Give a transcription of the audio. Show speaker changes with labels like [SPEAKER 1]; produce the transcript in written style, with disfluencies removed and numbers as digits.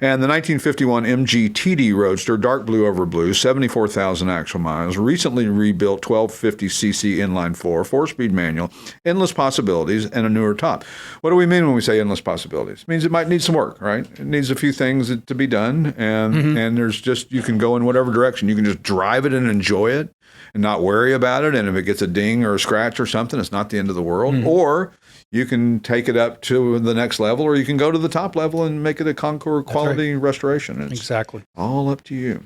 [SPEAKER 1] And the 1951 MG TD Roadster, dark blue over blue, 74,000 actual miles, recently rebuilt 1250cc inline four, 4-speed manual, endless possibilities, and a newer top. What do we mean when we say endless possibilities? It means it might need some work, right? It needs a few things to be done, and there's just, you can go in whatever direction. You can just drive it and enjoy it and not worry about it, and if it gets a ding or a scratch or something, it's not the end of the world. Or you can take it up to the next level, or you can go to the top level and make it a concours quality restoration. It's
[SPEAKER 2] exactly
[SPEAKER 1] all up to you.